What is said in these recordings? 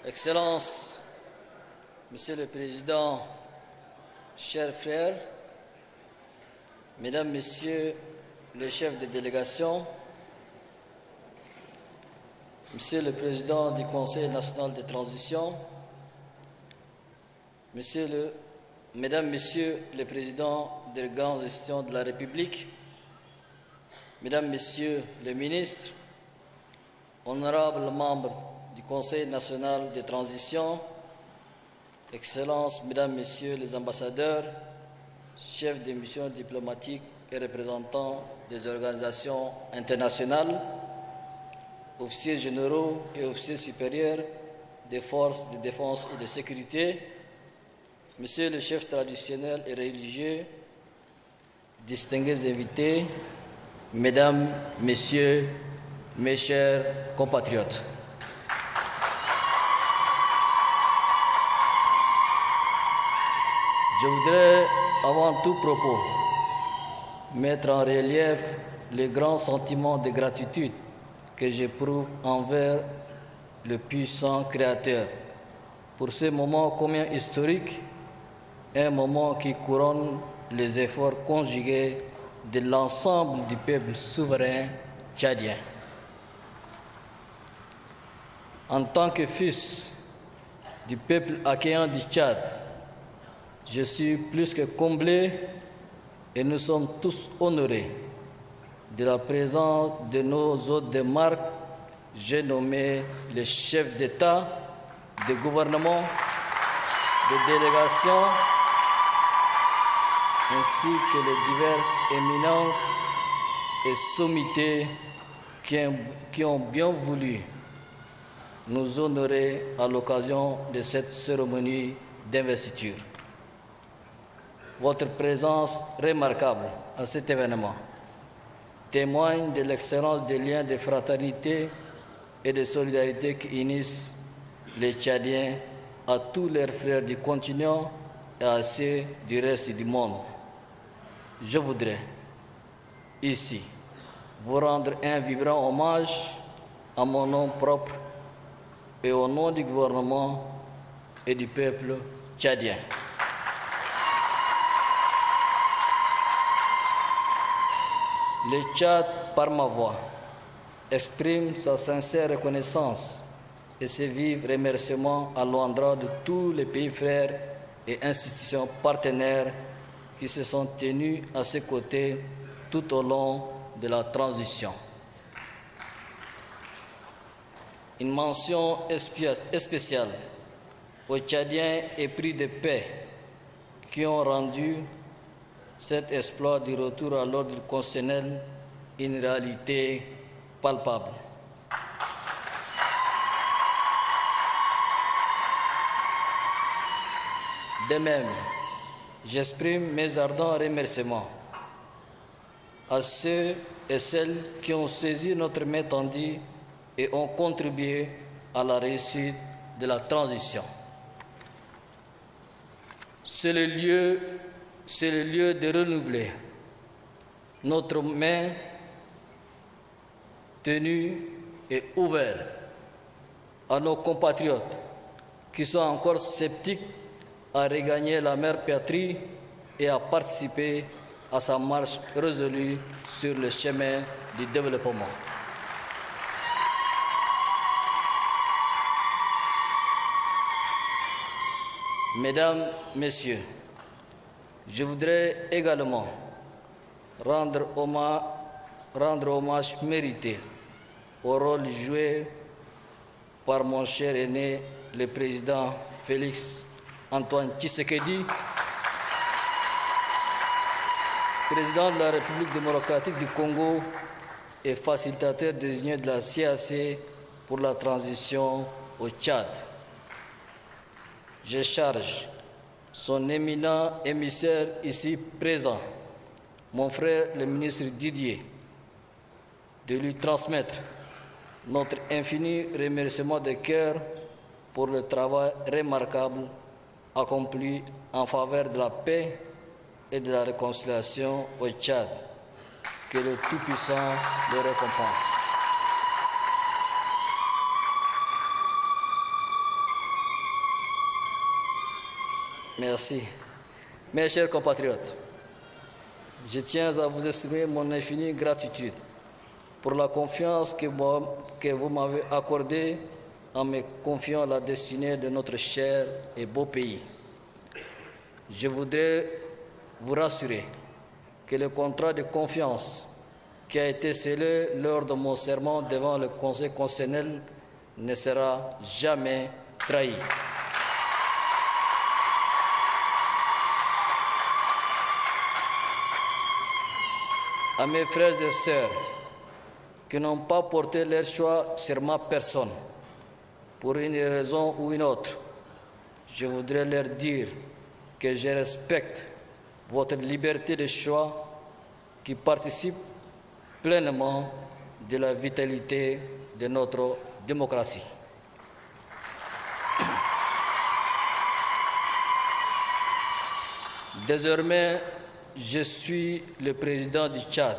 Excellences, Monsieur le Président, chers frères, Mesdames, Messieurs les chefs de délégation, Monsieur le Président du Conseil national de transition, Mesdames, Messieurs les Présidents des grandes institutions de la République, Mesdames, Messieurs les ministres, honorables membres du Conseil national de transition, Excellences, Mesdames, Messieurs les ambassadeurs, chefs des missions diplomatiques et représentants des organisations internationales, officiers généraux et officiers supérieurs des forces de défense et de sécurité, Messieurs les chefs traditionnels et religieux, distingués invités, Mesdames, Messieurs, mes chers compatriotes. Je voudrais, avant tout propos, mettre en relief le grand sentiment de gratitude que j'éprouve envers le puissant Créateur pour ce moment combien historique, un moment qui couronne les efforts conjugués de l'ensemble du peuple souverain tchadien. En tant que fils du peuple accueillant du Tchad, je suis plus que comblé et nous sommes tous honorés de la présence de nos hôtes de marque, j'ai nommé les chefs d'État, de gouvernement, de délégation, ainsi que les diverses éminences et sommités qui ont bien voulu nous honorer à l'occasion de cette cérémonie d'investiture. Votre présence remarquable à cet événement témoigne de l'excellence des liens de fraternité et de solidarité qui unissent les Tchadiens à tous leurs frères du continent et à ceux du reste du monde. Je voudrais ici vous rendre un vibrant hommage à mon nom propre et au nom du gouvernement et du peuple tchadien. Le Tchad, par ma voix, exprime sa sincère reconnaissance et ses vifs remerciements à l'endroit de tous les pays frères et institutions partenaires qui se sont tenus à ses côtés tout au long de la transition. Une mention spéciale aux Tchadiens épris de paix qui ont rendu cet exploit du retour à l'ordre constitutionnel une réalité palpable. De même, j'exprime mes ardents remerciements à ceux et celles qui ont saisi notre main tendue et ont contribué à la réussite de la transition. C'est le lieu de renouveler notre main tenue et ouverte à nos compatriotes qui sont encore sceptiques à regagner la mère patrie et à participer à sa marche résolue sur le chemin du développement. Mesdames, Messieurs, je voudrais également rendre hommage mérité au rôle joué par mon cher aîné, le président Félix Antoine Tshisekedi, président de la République démocratique du Congo et facilitateur désigné de la CAC pour la transition au Tchad. Je charge son éminent émissaire ici présent, mon frère le ministre Didier, de lui transmettre notre infini remerciement de cœur pour le travail remarquable accompli en faveur de la paix et de la réconciliation au Tchad. Que le Tout-Puissant le récompense. Merci. Mes chers compatriotes, je tiens à vous exprimer mon infinie gratitude pour la confiance que vous m'avez accordée en me confiant la destinée de notre cher et beau pays. Je voudrais vous rassurer que le contrat de confiance qui a été scellé lors de mon serment devant le Conseil constitutionnel ne sera jamais trahi. À mes frères et sœurs qui n'ont pas porté leur choix sur ma personne, pour une raison ou une autre, je voudrais leur dire que je respecte votre liberté de choix qui participe pleinement de la vitalité de notre démocratie. Désormais, je suis le président du Tchad.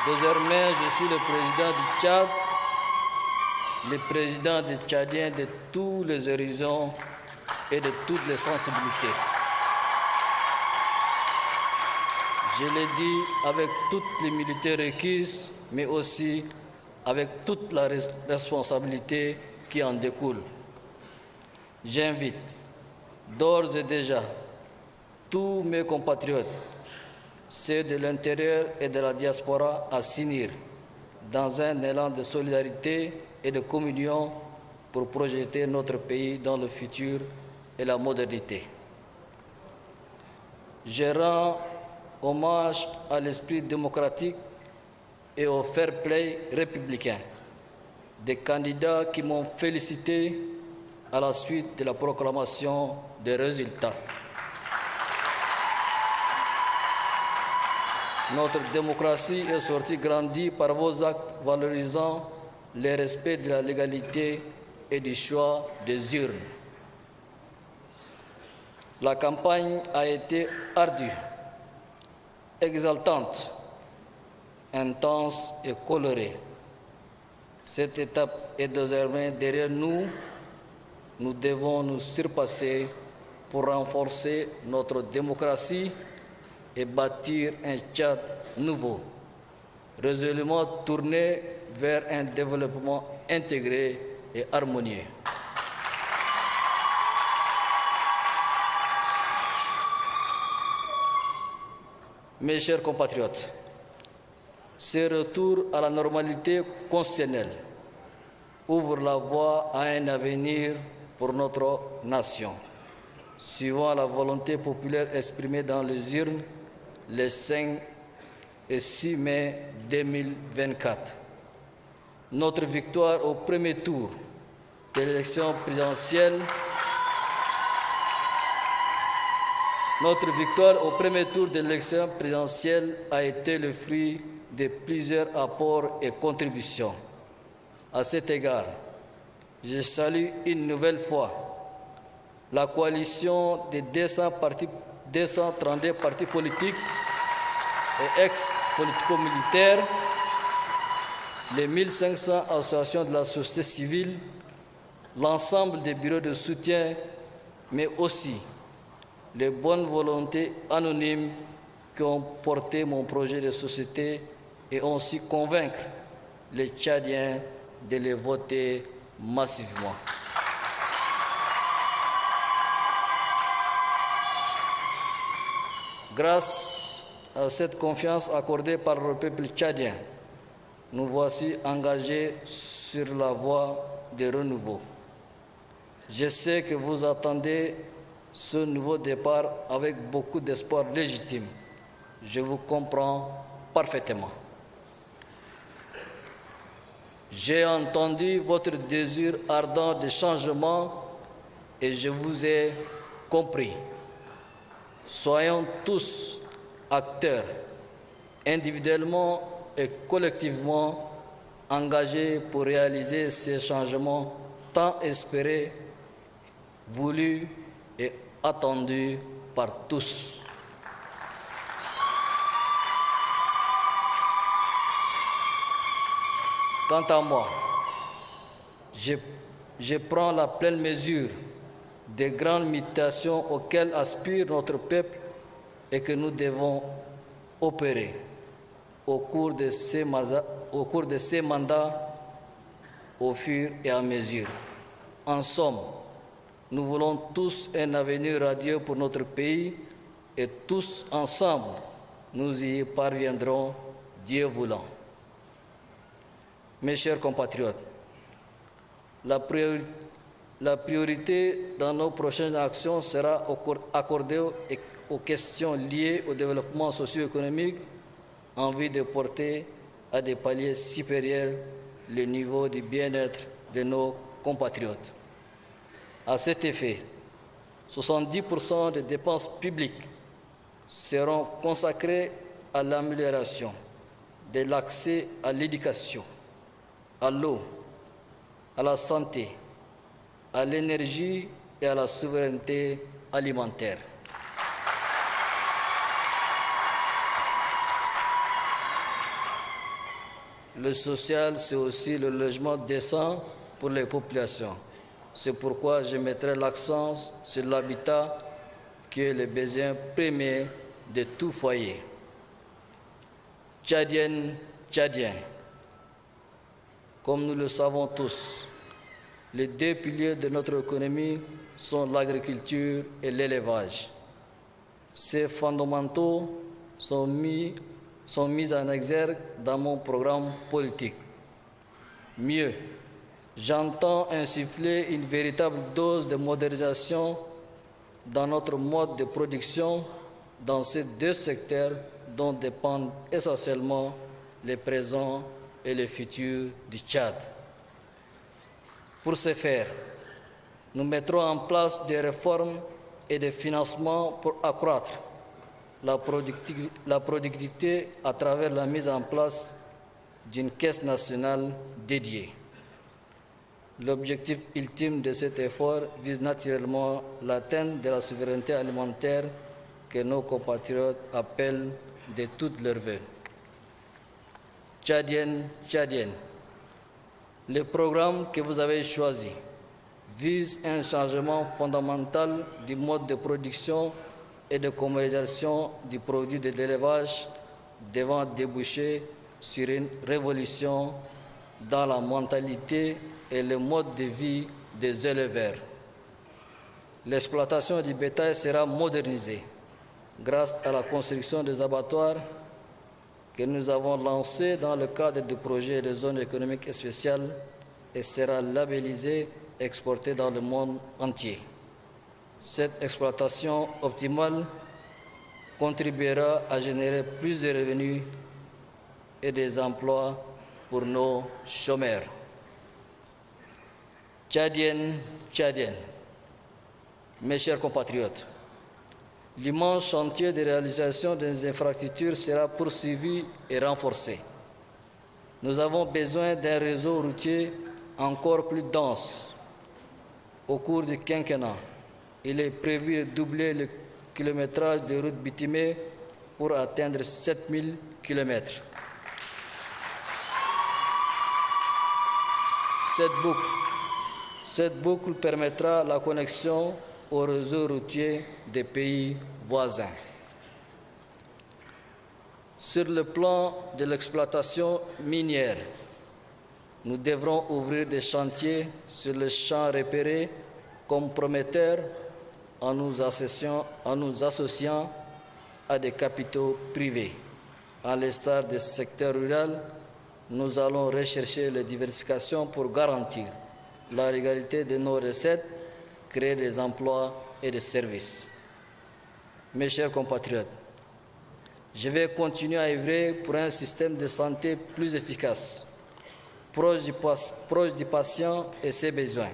Désormais, je suis le président du Tchad, le président des Tchadiens de tous les horizons et de toutes les sensibilités. Je l'ai dit avec toute l'humilité requise, mais aussi avec toute la responsabilité qui en découle. J'invite d'ores et déjà tous mes compatriotes, ceux de l'intérieur et de la diaspora, à s'unir dans un élan de solidarité et de communion pour projeter notre pays dans le futur et la modernité. Je rends hommage à l'esprit démocratique et au fair play républicain des candidats qui m'ont félicité à la suite de la proclamation des résultats. Notre démocratie est sortie grandie par vos actes valorisant le respect de la légalité et du choix des urnes. La campagne a été ardue, exaltante, intense et colorée. Cette étape est désormais derrière nous. Nous devons nous surpasser pour renforcer notre démocratie et bâtir un Tchad nouveau, résolument tourné vers un développement intégré et harmonieux. Mes chers compatriotes, ce retour à la normalité constitutionnelle ouvre la voie à un avenir pour notre nation, suivant la volonté populaire exprimée dans les urnes les 5 et 6 mai 2024. Notre victoire au premier tour de l'élection présidentielle a été le fruit de plusieurs apports et contributions. À cet égard, je salue une nouvelle fois la coalition des 232 partis politiques et ex-politico-militaires, les 1500 associations de la société civile, l'ensemble des bureaux de soutien, mais aussi les bonnes volontés anonymes qui ont porté mon projet de société et ont su convaincre les Tchadiens de les voter massivement. Grâce à cette confiance accordée par le peuple tchadien, nous voici engagés sur la voie du renouveau. Je sais que vous attendez ce nouveau départ avec beaucoup d'espoir légitime. Je vous comprends parfaitement. J'ai entendu votre désir ardent de changement et je vous ai compris. Soyons tous acteurs, individuellement et collectivement, engagés pour réaliser ces changements tant espérés, voulus et attendus par tous. Quant à moi, je je prends la pleine mesure des grandes mutations auxquelles aspire notre peuple et que nous devons opérer au cours de ces mandats au fur et à mesure. En somme, nous voulons tous un avenir radieux pour notre pays et tous ensemble, nous y parviendrons, Dieu voulant. Mes chers compatriotes, la priorité dans nos prochaines actions sera accordée aux questions liées au développement socio-économique en vue de porter à des paliers supérieurs le niveau du bien-être de nos compatriotes. À cet effet, 70% des dépenses publiques seront consacrées à l'amélioration de l'accès à l'éducation, à l'eau, à la santé, à l'énergie et à la souveraineté alimentaire. Le social, c'est aussi le logement décent pour les populations. C'est pourquoi je mettrai l'accent sur l'habitat, qui est le besoin premier de tout foyer. Tchadiennes, Tchadiens, comme nous le savons tous, les deux piliers de notre économie sont l'agriculture et l'élevage. Ces fondamentaux sont mis en exergue dans mon programme politique. Mieux, j'entends insuffler une véritable dose de modernisation dans notre mode de production dans ces deux secteurs dont dépendent essentiellement les présents et les futurs du Tchad. Pour ce faire, nous mettrons en place des réformes et des financements pour accroître la productivité à travers la mise en place d'une caisse nationale dédiée. L'objectif ultime de cet effort vise naturellement l'atteinte de la souveraineté alimentaire que nos compatriotes appellent de toutes leurs vœux. Tchadiennes, Tchadiennes, le programme que vous avez choisi vise un changement fondamental du mode de production et de commercialisation du produit de l'élevage devant déboucher sur une révolution dans la mentalité et le mode de vie des éleveurs. L'exploitation du bétail sera modernisée grâce à la construction des abattoirs que nous avons lancés dans le cadre du projet de zone économique spéciale et sera labellisée et exportée dans le monde entier. Cette exploitation optimale contribuera à générer plus de revenus et des emplois pour nos chômeurs. Tchadiennes, Tchadiennes, mes chers compatriotes, l'immense chantier de réalisation des infrastructures sera poursuivi et renforcé. Nous avons besoin d'un réseau routier encore plus dense. Au cours du quinquennat, il est prévu de doubler le kilométrage de routes bitumées pour atteindre 7000 km. Cette boucle permettra la connexion au réseau routier des pays voisins. Sur le plan de l'exploitation minière, nous devrons ouvrir des chantiers sur les champs repérés comme prometteurs en nous associant à des capitaux privés. À l'instar du secteur rural, nous allons rechercher les diversifications pour garantir la régularité de nos recettes, créer des emplois et des services. Mes chers compatriotes, je vais continuer à œuvrer pour un système de santé plus efficace, proche du patient et ses besoins.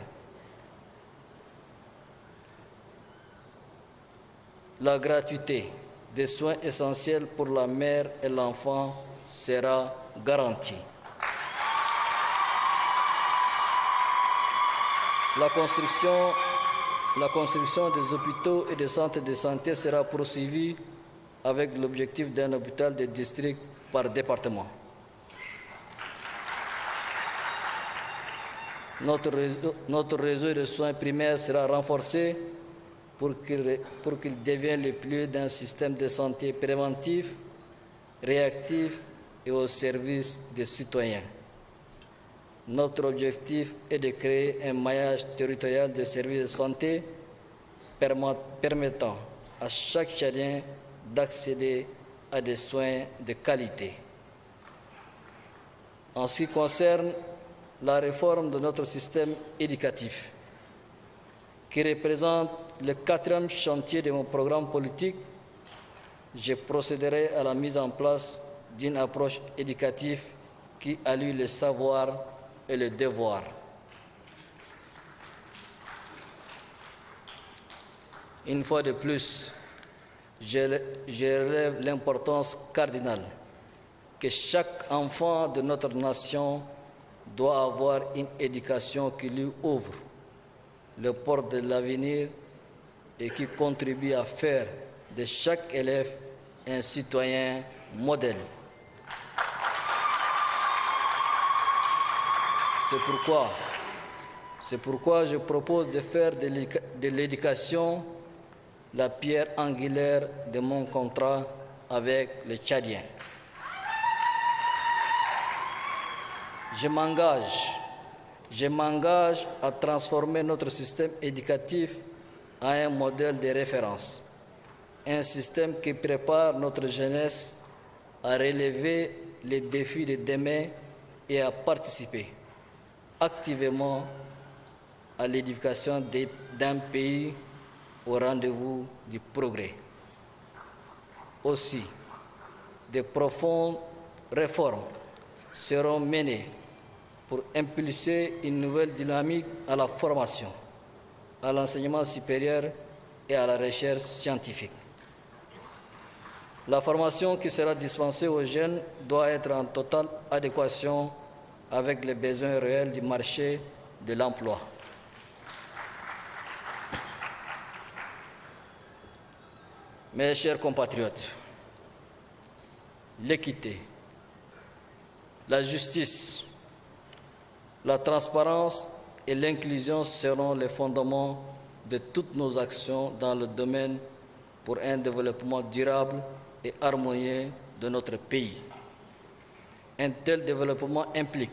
La gratuité des soins essentiels pour la mère et l'enfant sera garantie. La construction des hôpitaux et des centres de santé sera poursuivie avec l'objectif d'un hôpital de district par département. Notre réseau de soins primaires sera renforcé pour qu'il devienne le pilier d'un système de santé préventif, réactif et au service des citoyens. Notre objectif est de créer un maillage territorial de services de santé permettant à chaque Tchadien d'accéder à des soins de qualité. En ce qui concerne la réforme de notre système éducatif, qui représente le 4e chantier de mon programme politique, je procéderai à la mise en place d'une approche éducative qui allie le savoir et le devoir. Une fois de plus, je relève l'importance cardinale que chaque enfant de notre nation doit avoir une éducation qui lui ouvre le porte de l'avenir et qui contribue à faire de chaque élève un citoyen modèle. C'est pourquoi je propose de faire de l'éducation la pierre angulaire de mon contrat avec les Tchadiens. Je m'engage à transformer notre système éducatif en un modèle de référence, un système qui prépare notre jeunesse à relever les défis de demain et à participer activement à l'édification d'un pays au rendez-vous du progrès. Aussi, de profondes réformes seront menées pour impulser une nouvelle dynamique à la formation, à l'enseignement supérieur et à la recherche scientifique. La formation qui sera dispensée aux jeunes doit être en totale adéquation avec les besoins réels du marché de l'emploi. Mes chers compatriotes, l'équité, la justice, la transparence et l'inclusion seront les fondements de toutes nos actions dans le domaine pour un développement durable et harmonieux de notre pays. Un tel développement implique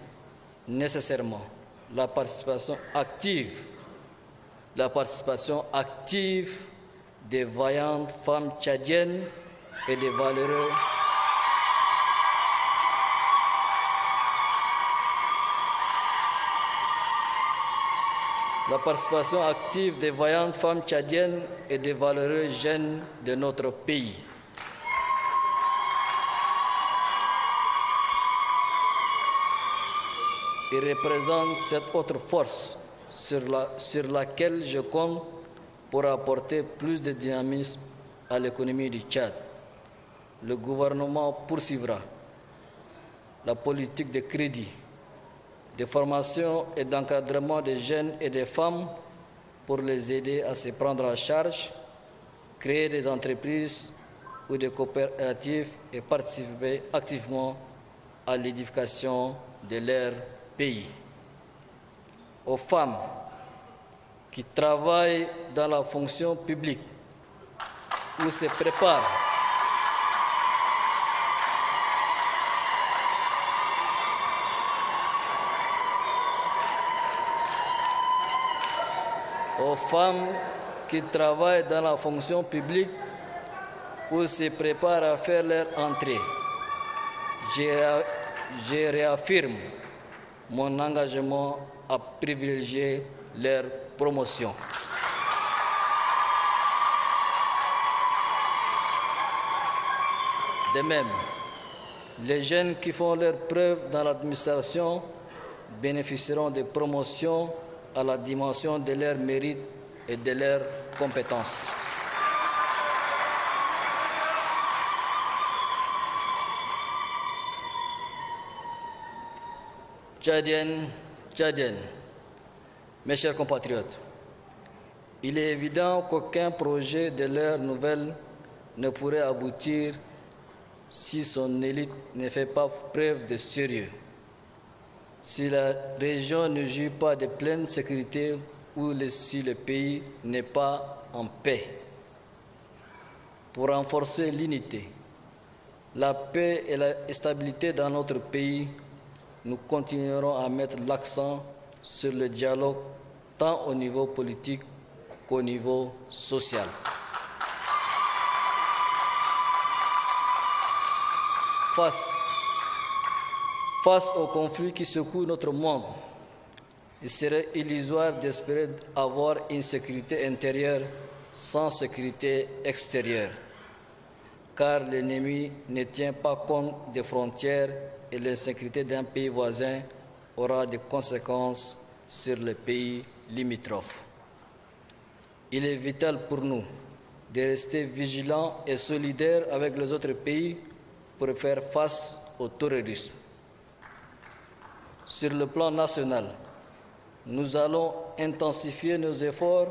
nécessairement la participation active des vaillantes femmes tchadiennes et des valeureux jeunes de notre pays. Ils représentent cette autre force sur laquelle je compte pour apporter plus de dynamisme à l'économie du Tchad. Le gouvernement poursuivra la politique de crédit, de formation et d'encadrement des jeunes et des femmes pour les aider à se prendre en charge, créer des entreprises ou des coopératives et participer activement à l'édification de leur pays. Aux femmes qui travaillent dans la fonction publique ou se préparent à faire leur entrée. Je réaffirme mon engagement à privilégier leur promotion. De même, les jeunes qui font leurs preuves dans l'administration bénéficieront de promotions à la dimension de leurs mérites et de leurs compétences. Tchadiennes, mes chers compatriotes, il est évident qu'aucun projet de l'ère nouvelle ne pourrait aboutir si son élite ne fait pas preuve de sérieux. si la région ne jouit pas de pleine sécurité ou si le pays n'est pas en paix. Pour renforcer l'unité, la paix et la stabilité dans notre pays, nous continuerons à mettre l'accent sur le dialogue tant au niveau politique qu'au niveau social. Face aux conflits qui secouent notre monde, il serait illusoire d'espérer avoir une sécurité intérieure sans sécurité extérieure, car l'ennemi ne tient pas compte des frontières et l'insécurité d'un pays voisin aura des conséquences sur les pays limitrophes. Il est vital pour nous de rester vigilants et solidaires avec les autres pays pour faire face au terrorisme. Sur le plan national, nous allons intensifier nos efforts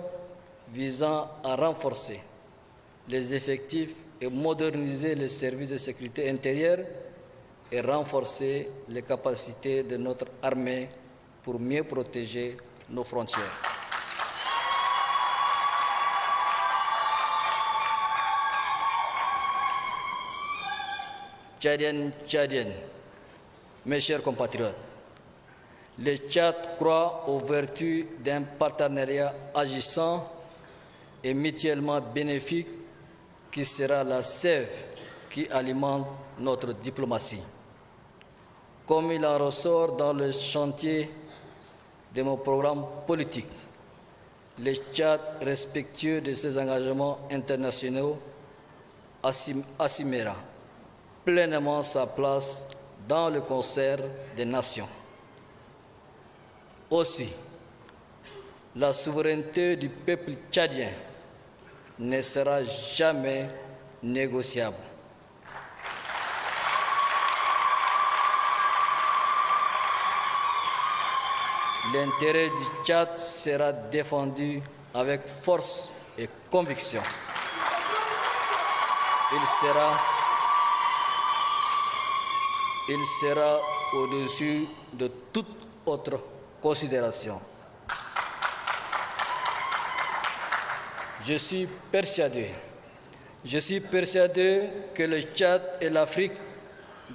visant à renforcer les effectifs et moderniser les services de sécurité intérieure et renforcer les capacités de notre armée pour mieux protéger nos frontières. Tchadiennes, mes chers compatriotes, le Tchad croit aux vertus d'un partenariat agissant et mutuellement bénéfique qui sera la sève qui alimente notre diplomatie. Comme il en ressort dans le chantier de mon programme politique, le Tchad, respectueux de ses engagements internationaux, assumera pleinement sa place dans le concert des nations. Aussi, la souveraineté du peuple tchadien ne sera jamais négociable. L'intérêt du Tchad sera défendu avec force et conviction. Il sera au-dessus de toute autre considération. Je suis persuadé que le Tchad et l'Afrique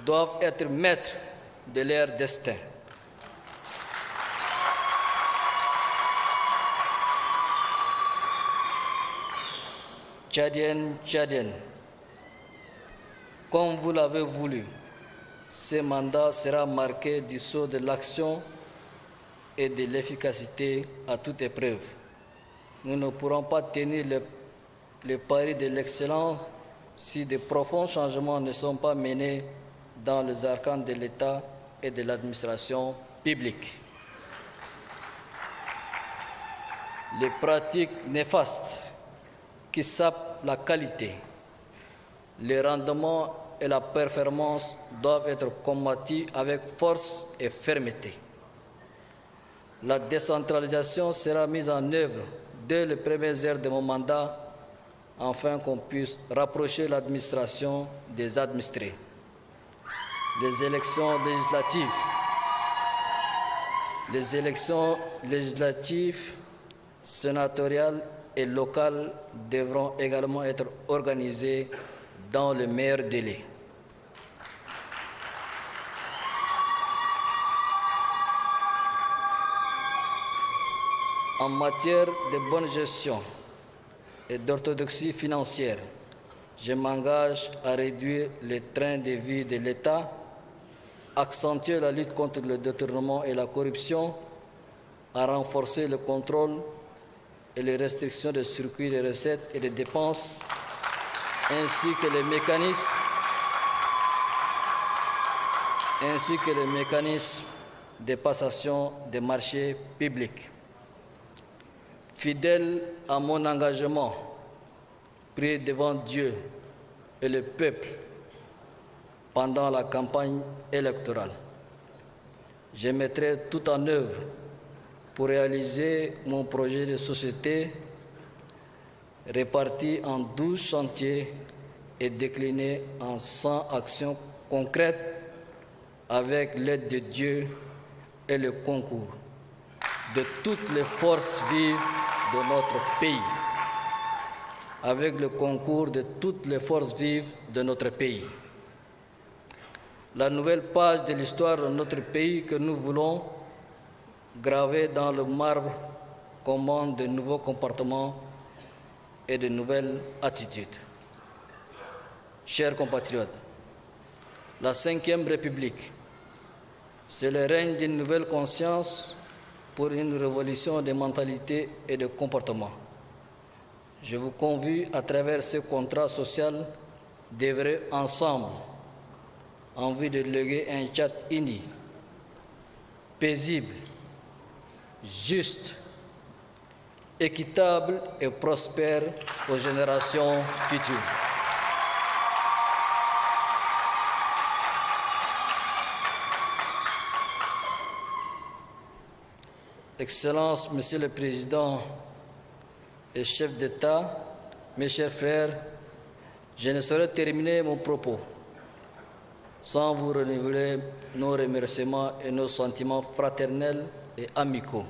doivent être maîtres de leur destin. Tchadiennes, comme vous l'avez voulu, ce mandat sera marqué du sceau de l'action et de l'efficacité à toute épreuve. Nous ne pourrons pas tenir le pari de l'excellence si de profonds changements ne sont pas menés dans les arcanes de l'État et de l'administration publique. Les pratiques néfastes qui sapent la qualité, le rendement et la performance doivent être combattus avec force et fermeté. La décentralisation sera mise en œuvre dès les premières heures de mon mandat, afin qu'on puisse rapprocher l'administration des administrés. Les élections législatives, sénatoriales et locales devront également être organisées dans le meilleur délai. En matière de bonne gestion et d'orthodoxie financière, je m'engage à réduire le train de vie de l'État, accentuer la lutte contre le détournement et la corruption, à renforcer le contrôle et les restrictions de circuit des recettes et des dépenses, ainsi que les mécanismes de passation des marchés publics. Fidèle à mon engagement pris devant Dieu et le peuple pendant la campagne électorale, je mettrai tout en œuvre pour réaliser mon projet de société réparti en 12 chantiers et décliné en 100 actions concrètes avec l'aide de Dieu et le concours de toutes les forces vives de notre pays. Avec le concours de toutes les forces vives de notre pays. La nouvelle page de l'histoire de notre pays que nous voulons graver dans le marbre commande de nouveaux comportements et de nouvelles attitudes. Chers compatriotes, la Ve République, c'est le règne d'une nouvelle conscience pour une révolution des mentalités et des comportements. Je vous convie à travers ce contrat social d'œuvrer ensemble en vue de léguer un Tchad uni, paisible, juste, équitable et prospère aux générations futures. Excellences, Monsieur le Président et chef d'État, mes chers frères, je ne saurais terminer mon propos sans vous renouveler nos remerciements et nos sentiments fraternels et amicaux,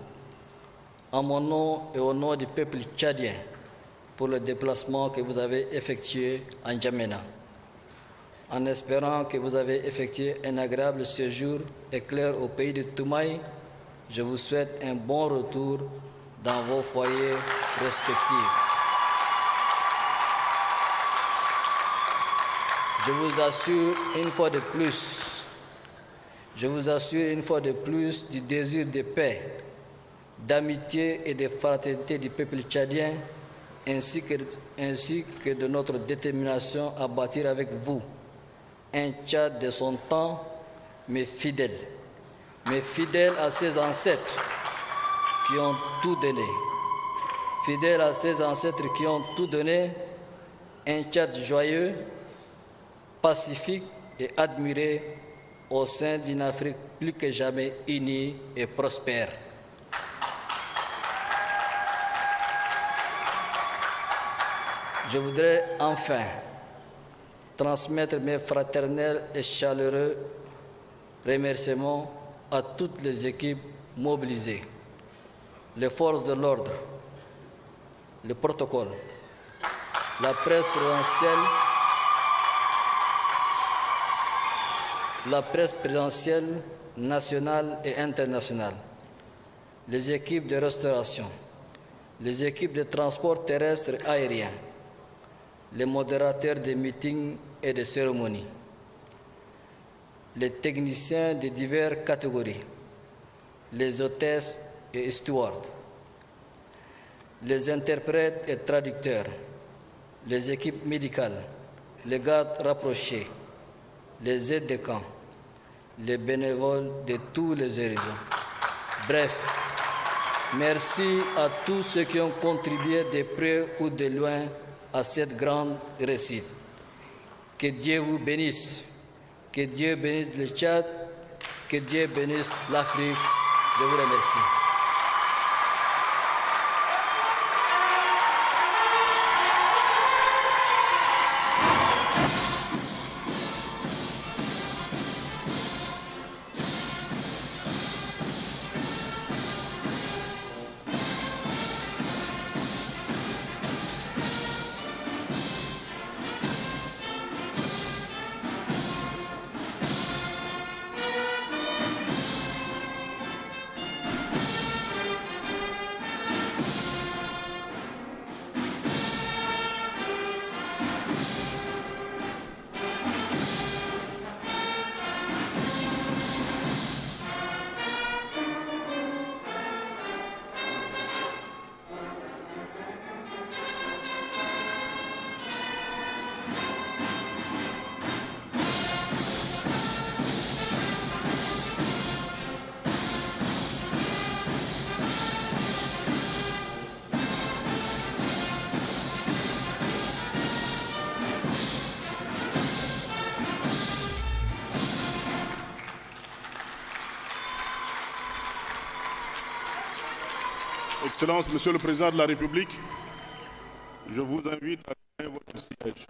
en mon nom et au nom du peuple tchadien, pour le déplacement que vous avez effectué en N'Djamena. En espérant que vous avez effectué un agréable séjour éclair au pays de Toumaï, je vous souhaite un bon retour dans vos foyers respectifs. Je vous assure une fois de plus du désir de paix, d'amitié et de fraternité du peuple tchadien, ainsi que de notre détermination à bâtir avec vous un Tchad de son temps, mais fidèle à ses ancêtres qui ont tout donné. Fidèle à ses ancêtres qui ont tout donné, un Tchad joyeux, pacifique et admiré au sein d'une Afrique plus que jamais unie et prospère. Je voudrais enfin transmettre mes fraternels et chaleureux remerciements à toutes les équipes mobilisées, les forces de l'ordre, le protocole, la presse présidentielle nationale et internationale, les équipes de restauration, les équipes de transport terrestre et aérien, les modérateurs des meetings et des cérémonies, les techniciens de diverses catégories, les hôtesses et stewards, les interprètes et traducteurs, les équipes médicales, les gardes rapprochés, les aides de camp, les bénévoles de tous les horizons. Bref, merci à tous ceux qui ont contribué de près ou de loin à cette grande réussite. Que Dieu vous bénisse, que Dieu bénisse le Tchad, que Dieu bénisse l'Afrique. Je vous remercie. Excellences, Monsieur le Président de la République, je vous invite à prendre votre siège.